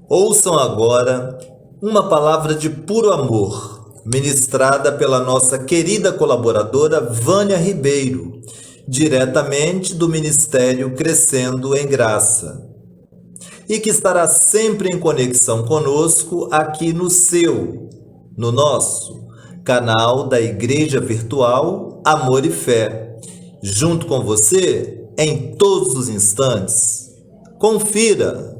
Ouçam agora uma palavra de puro amor, ministrada pela nossa querida colaboradora Vânia Ribeiro, diretamente do Ministério Crescendo em Graça, e que estará sempre em conexão conosco aqui no nosso canal da Igreja Virtual Amor e Fé, junto com você em todos os instantes. Confira!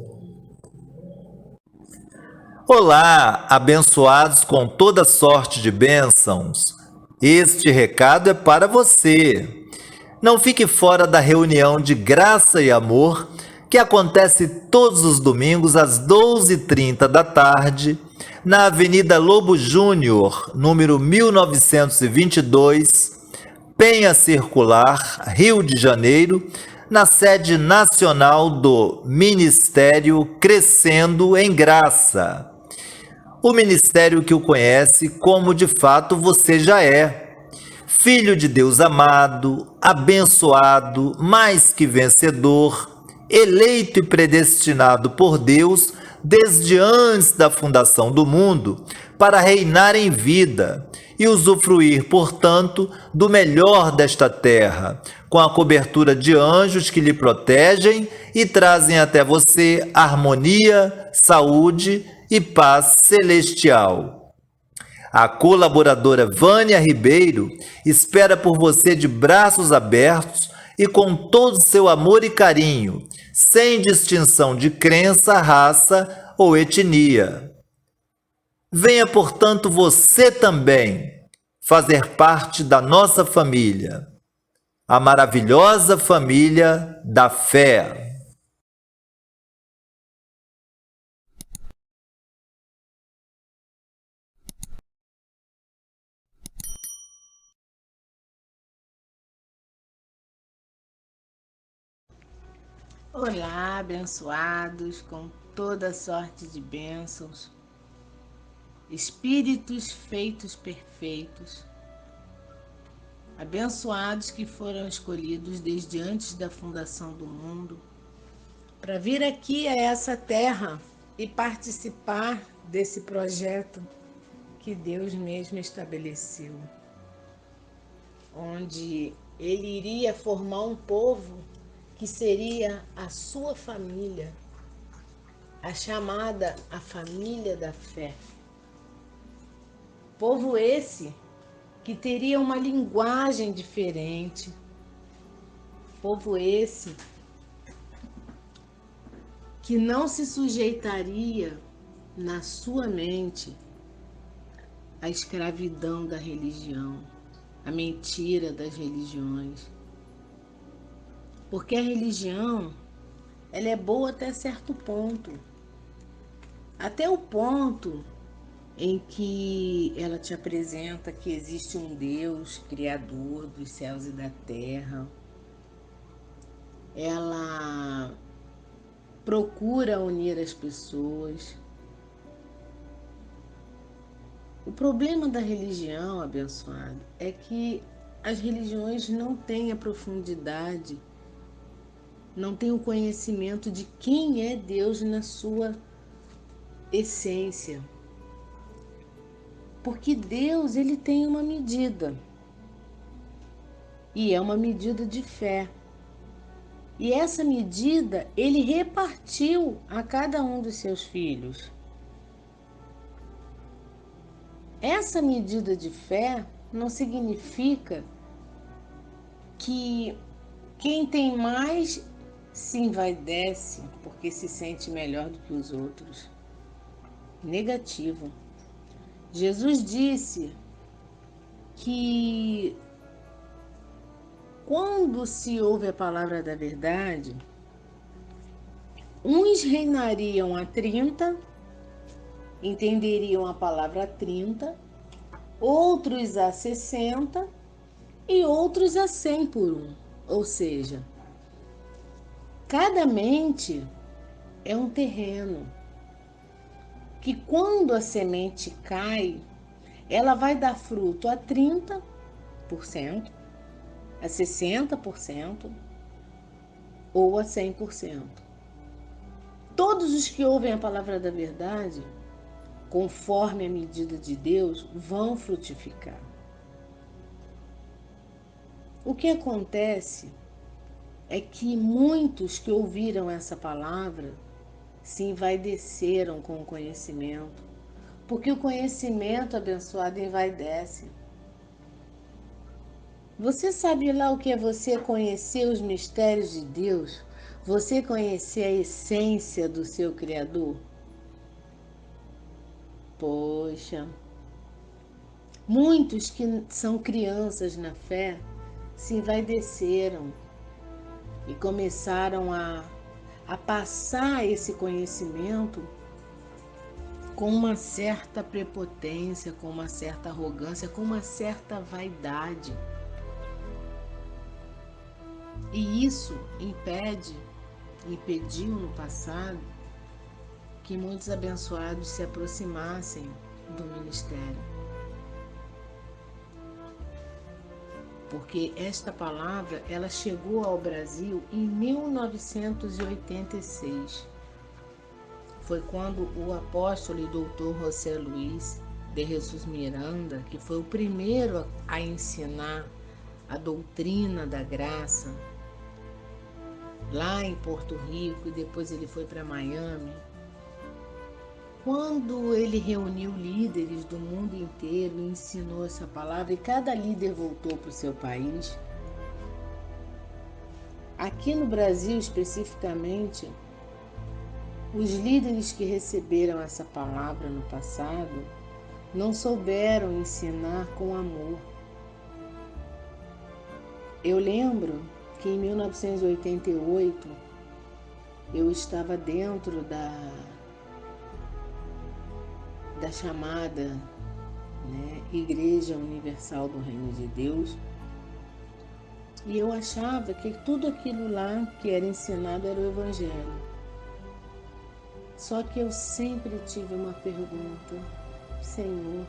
Olá, abençoados com toda sorte de bênçãos. Este recado é para você. Não fique fora da reunião de graça e amor que acontece todos os domingos às 12h30 da tarde, na Avenida Lobo Júnior, número 1922, Penha Circular, Rio de Janeiro, na sede nacional do Ministério Crescendo em Graça. O ministério que o conhece como de fato você já é. Filho de Deus amado, abençoado, mais que vencedor, eleito e predestinado por Deus desde antes da fundação do mundo, para reinar em vida e usufruir, portanto, do melhor desta terra, com a cobertura de anjos que lhe protegem e trazem até você harmonia, saúde e paz celestial. A colaboradora Vânia Ribeiro espera por você de braços abertos e com todo o seu amor e carinho, sem distinção de crença, raça ou etnia. Venha, portanto, você também fazer parte da nossa família, a maravilhosa família da fé. Olá, abençoados com toda sorte de bênçãos, espíritos feitos perfeitos, abençoados que foram escolhidos desde antes da fundação do mundo para vir aqui a essa terra e participar desse projeto que Deus mesmo estabeleceu, onde Ele iria formar um povo que seria a sua família, a chamada a família da fé. Povo esse que teria uma linguagem diferente. Povo esse que não se sujeitaria na sua mente à escravidão da religião, à mentira das religiões. Porque a religião, ela é boa até certo ponto. Até o ponto em que ela te apresenta que existe um Deus, criador dos céus e da terra. Ela procura unir as pessoas. O problema da religião, abençoado, é que as religiões não têm a profundidade, não têm o conhecimento de quem é Deus na sua essência. Porque Deus, ele tem uma medida. E é uma medida de fé. E essa medida, ele repartiu a cada um dos seus filhos. Essa medida de fé não significa que quem tem mais se envaidece porque se sente melhor do que os outros. Negativo. Jesus disse que quando se ouve a palavra da verdade, uns reinariam a 30, entenderiam a palavra a 30, outros a 60 e outros a 100 por um. Ou seja, cada mente é um terreno que quando a semente cai, ela vai dar fruto a 30%, a 60% ou a 100%. Todos os que ouvem a palavra da verdade, conforme a medida de Deus, vão frutificar. O que acontece é que muitos que ouviram essa palavra se envaideceram com o conhecimento, porque o conhecimento abençoado envaidece. Você sabe lá o que é você conhecer os mistérios de Deus? Você conhecer a essência do seu Criador? Poxa, muitos que são crianças na fé se envaideceram e começaram a passar esse conhecimento com uma certa prepotência, com uma certa arrogância, com uma certa vaidade. E isso impediu no passado que muitos abençoados se aproximassem do ministério. Porque esta palavra, ela chegou ao Brasil em 1986. Foi quando o apóstolo e doutor José Luiz de Jesus Miranda, que foi o primeiro a ensinar a doutrina da graça, lá em Porto Rico, e depois ele foi para Miami. Quando ele reuniu líderes do mundo inteiro e ensinou essa palavra, e cada líder voltou para o seu país, aqui no Brasil especificamente, os líderes que receberam essa palavra no passado não souberam ensinar com amor. Eu lembro que em 1988 eu estava dentro da chamada, né, Igreja Universal do Reino de Deus, e eu achava que tudo aquilo lá que era ensinado era o Evangelho. Só que eu sempre tive uma pergunta: Senhor,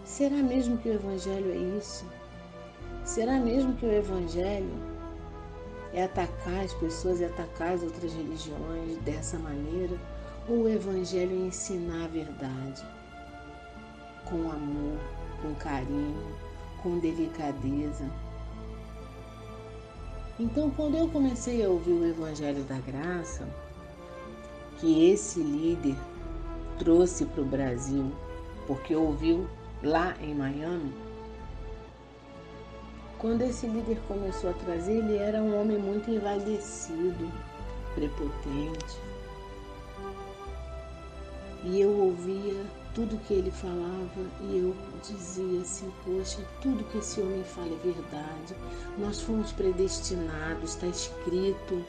será mesmo que o Evangelho é isso? Será mesmo que o Evangelho é atacar as pessoas e atacar as outras religiões dessa maneira? Ou o Evangelho é ensinar a verdade com amor, com carinho, com delicadeza? Então, quando eu comecei a ouvir o Evangelho da Graça, que esse líder trouxe para o Brasil, porque ouviu lá em Miami, quando esse líder começou a trazer, ele era um homem muito envaidecido, prepotente. E eu ouvia tudo que ele falava e eu dizia assim: poxa, tudo que esse homem fala é verdade. Nós fomos predestinados, está escrito.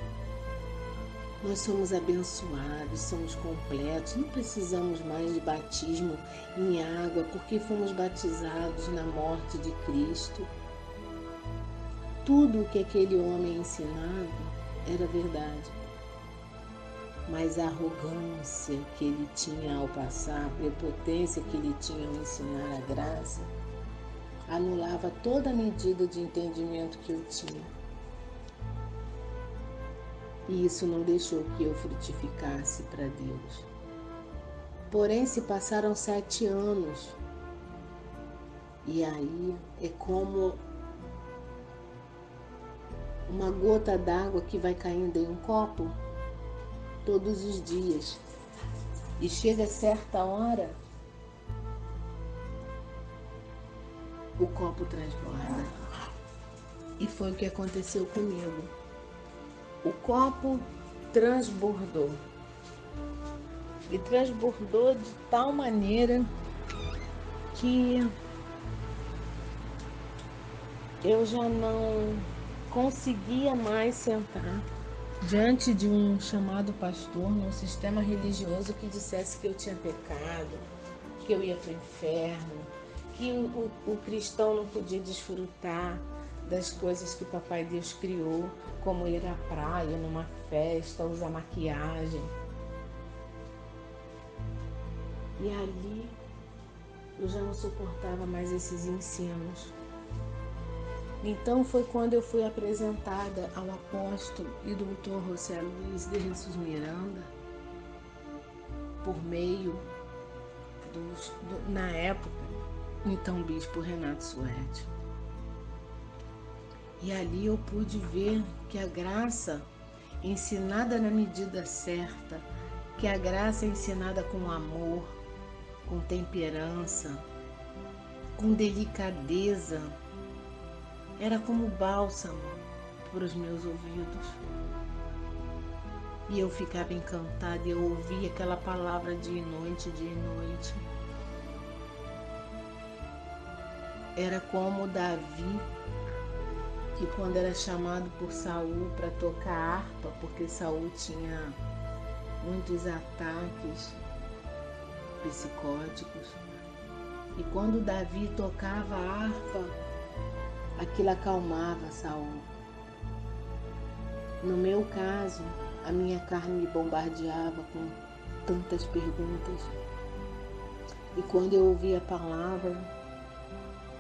Nós somos abençoados, somos completos, não precisamos mais de batismo em água, porque fomos batizados na morte de Cristo. Tudo o que aquele homem ensinava era verdade. Mas a arrogância que ele tinha ao passar, a prepotência que ele tinha ao ensinar a graça, anulava toda a medida de entendimento que eu tinha. E isso não deixou que eu frutificasse para Deus. Porém, se passaram 7 anos, e aí é como uma gota d'água que vai caindo em um copo todos os dias. E chega certa hora, o copo transborda. E foi o que aconteceu comigo. O copo transbordou. E transbordou de tal maneira que eu já não conseguia mais sentar diante de um chamado pastor num sistema religioso que dissesse que eu tinha pecado, que eu ia para o inferno, que o cristão não podia desfrutar das coisas que Papai Deus criou, como ir à praia, numa festa, usar maquiagem. E ali eu já não suportava mais esses ensinos. Então foi quando eu fui apresentada ao apóstolo e doutor José Luiz de Jesus Miranda, por meio na época, então bispo Renato Suede. E ali eu pude ver que a graça ensinada na medida certa, que a graça é ensinada com amor, com temperança, com delicadeza, era como bálsamo para os meus ouvidos. E eu ficava encantada e eu ouvia aquela palavra dia e noite, dia e noite. Era como Davi, que quando era chamado por Saul para tocar harpa, porque Saul tinha muitos ataques psicóticos, e quando Davi tocava a harpa, aquilo acalmava Saul. No meu caso, a minha carne me bombardeava com tantas perguntas, e quando eu ouvia a palavra,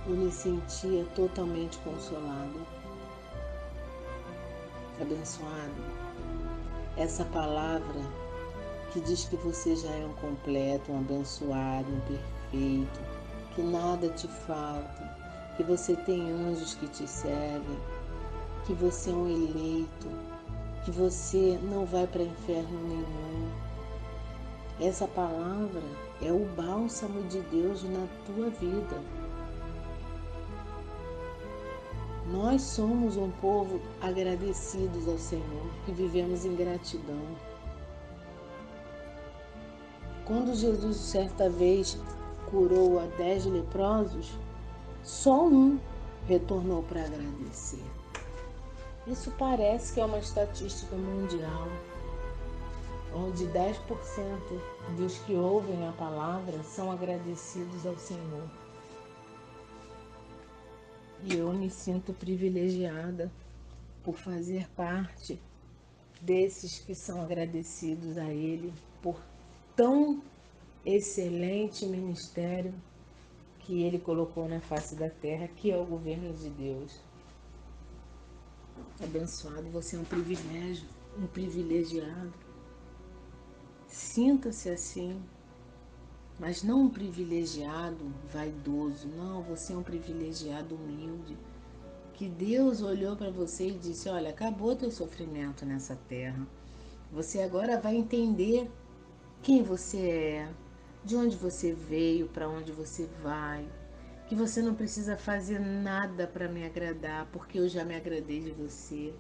eu me sentia totalmente consolada. Abençoado, essa palavra que diz que você já é um completo, um abençoado, um perfeito, que nada te falta, que você tem anjos que te servem, que você é um eleito, que você não vai para inferno nenhum. Essa palavra é o bálsamo de Deus na tua vida. Nós somos um povo agradecidos ao Senhor, que vivemos em gratidão. Quando Jesus certa vez curou a 10 leprosos, só um retornou para agradecer. Isso parece que é uma estatística mundial, onde 10% dos que ouvem a palavra são agradecidos ao Senhor. E eu me sinto privilegiada por fazer parte desses que são agradecidos a Ele por tão excelente ministério que Ele colocou na face da terra, que é o governo de Deus. Abençoado, você é um privilégio, um privilegiado. Sinta-se assim, mas não um privilegiado vaidoso, não, você é um privilegiado humilde, que Deus olhou para você e disse: olha, acabou teu sofrimento nessa terra, você agora vai entender quem você é, de onde você veio, para onde você vai, que você não precisa fazer nada para me agradar, porque eu já me agradei de você.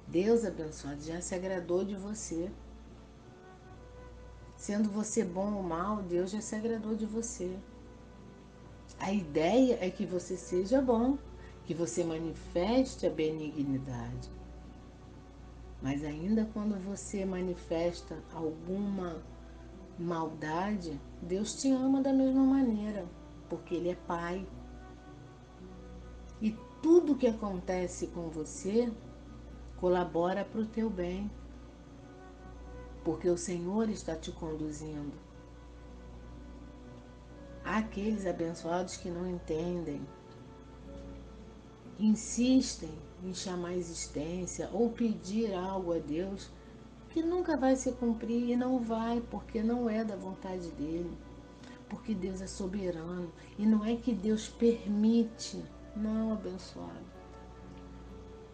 Deus abençoado já se agradou de você. Sendo você bom ou mal, Deus já se agradou de você. A ideia é que você seja bom, que você manifeste a benignidade. Mas ainda quando você manifesta alguma maldade, Deus te ama da mesma maneira, porque Ele é Pai. E tudo que acontece com você colabora para o teu bem, porque o Senhor está te conduzindo. Há aqueles abençoados que não entendem, insistem em chamar a existência ou pedir algo a Deus que nunca vai se cumprir, e não vai, porque não é da vontade dele, porque Deus é soberano, e não é que Deus permite, não, abençoado.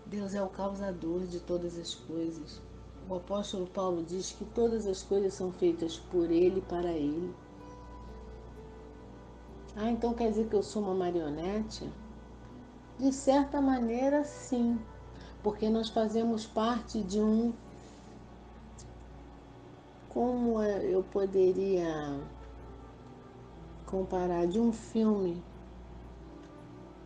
Deus é o causador de todas as coisas. O apóstolo Paulo diz que todas as coisas são feitas por ele e para ele. Ah, então quer dizer que eu sou uma marionete? De certa maneira, sim, porque nós fazemos parte de um, como eu poderia comparar, de um filme,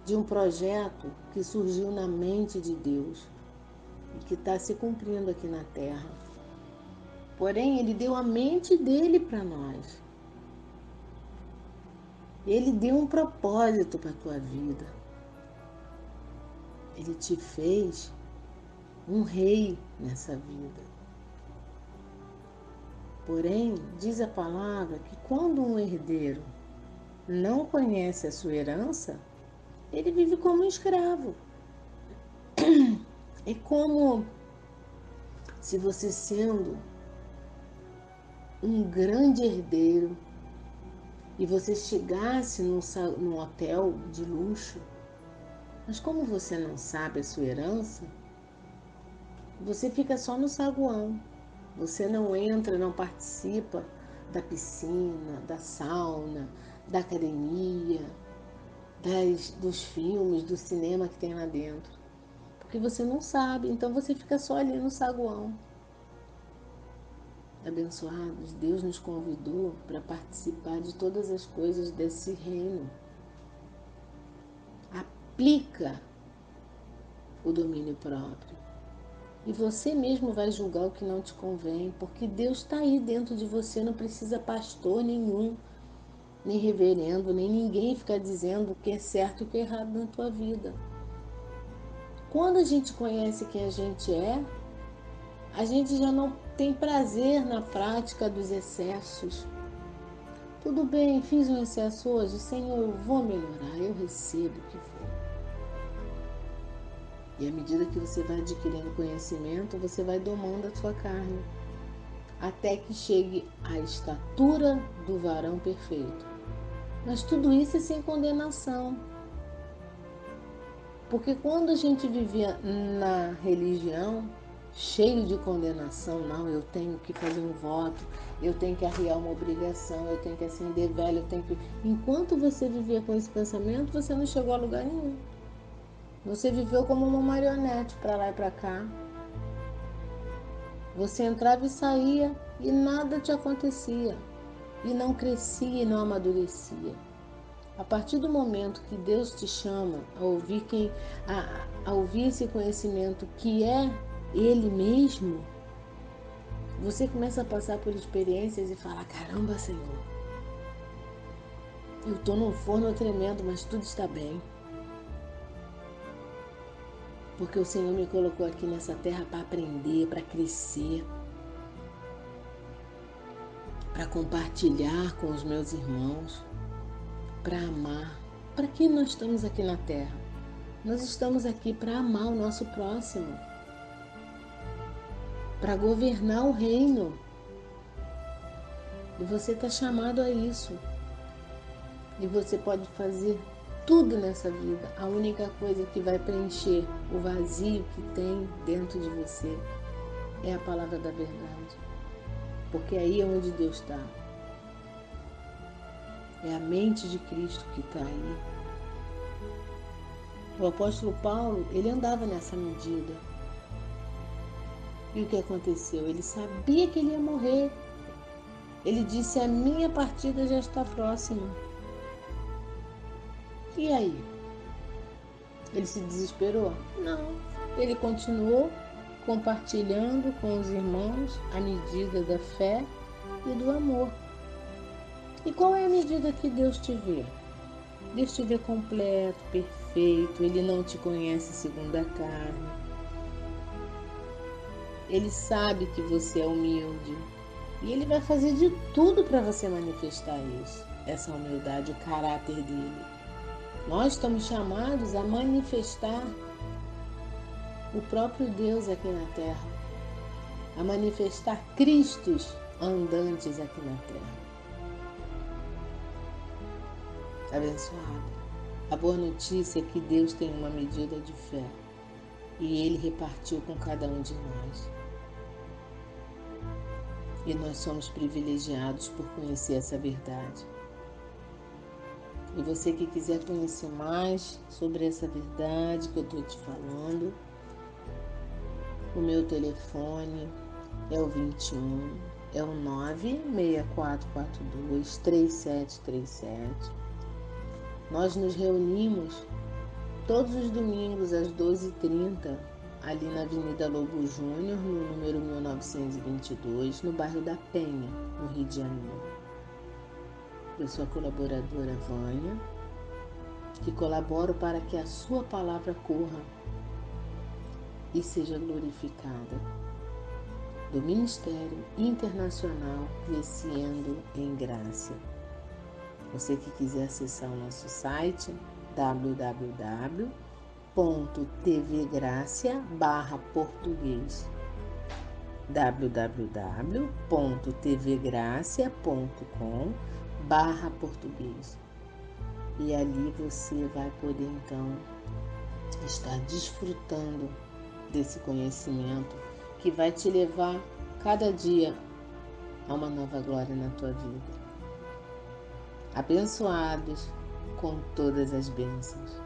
de um projeto que surgiu na mente de Deus e que está se cumprindo aqui na Terra. Porém, Ele deu a mente dele para nós. Ele deu um propósito para a tua vida. Ele te fez um rei nessa vida. Porém, diz a palavra que quando um herdeiro não conhece a sua herança, ele vive como um escravo. É como se você, sendo um grande herdeiro, e você chegasse num hotel de luxo, mas como você não sabe a sua herança, você fica só no saguão. Você não entra, não participa da piscina, da sauna, da academia, dos filmes, do cinema que tem lá dentro. Porque você não sabe, então você fica só ali no saguão. Abençoados, Deus nos convidou para participar de todas as coisas desse reino. Aplica o domínio próprio. E você mesmo vai julgar o que não te convém, porque Deus está aí dentro de você, não precisa pastor nenhum, nem reverendo, nem ninguém ficar dizendo o que é certo e o que é errado na tua vida. Quando a gente conhece quem a gente é, a gente já não tem prazer na prática dos excessos. Tudo bem, fiz um excesso hoje, Senhor, eu vou melhorar, eu recebo o que for. E à medida que você vai adquirindo conhecimento, você vai domando a sua carne, até que chegue à estatura do varão perfeito. Mas tudo isso é sem condenação. Porque quando a gente vivia na religião, cheio de condenação, não, eu tenho que fazer um voto, eu tenho que arriar uma obrigação, eu tenho que acender velho, eu tenho que... Enquanto você vivia com esse pensamento, você não chegou a lugar nenhum. Você viveu como uma marionete para lá e para cá. Você entrava e saía e nada te acontecia. E não crescia e não amadurecia. A partir do momento que Deus te chama a ouvir esse conhecimento que é Ele mesmo, você começa a passar por experiências e fala: caramba, Senhor, eu estou num forno tremendo, mas tudo está bem. Porque o Senhor me colocou aqui nessa terra para aprender, para crescer, para compartilhar com os meus irmãos, para amar. Para que nós estamos aqui na terra? Nós estamos aqui para amar o nosso próximo, para governar o reino. E você está chamado a isso. E você pode fazer tudo nessa vida. A única coisa que vai preencher o vazio que tem dentro de você é a palavra da verdade. Porque aí é onde Deus está. É a mente de Cristo que está aí. O apóstolo Paulo, ele andava nessa medida. E o que aconteceu? Ele sabia que ele ia morrer. Ele disse: a minha partida já está próxima. E aí? Ele se desesperou? Não. Ele continuou compartilhando com os irmãos a medida da fé e do amor. E qual é a medida que Deus te vê? Deus te vê completo, perfeito. Ele não te conhece segundo a carne. Ele sabe que você é humilde. E Ele vai fazer de tudo para você manifestar isso, essa humildade, o caráter dele. Nós estamos chamados a manifestar o próprio Deus aqui na terra, a manifestar Cristos andantes aqui na terra. Abençoado. A boa notícia é que Deus tem uma medida de fé e Ele repartiu com cada um de nós. E nós somos privilegiados por conhecer essa verdade. E você que quiser conhecer mais sobre essa verdade que eu estou te falando, o meu telefone é o 21, é o 964423737. Nós nos reunimos todos os domingos às 12h30, ali na Avenida Lobo Júnior, no número 1922, no bairro da Penha, no Rio de Janeiro. Eu sou a colaboradora Vânia, que colaboro para que a sua palavra corra e seja glorificada. Do Ministério Internacional Crescendo em Graça. Você que quiser acessar o nosso site, www.crescendoemgraça.com, www.tvgracia.português www.tvgracia.com/português. E ali você vai poder então estar desfrutando desse conhecimento que vai te levar cada dia a uma nova glória na tua vida. Abençoados com todas as bênçãos.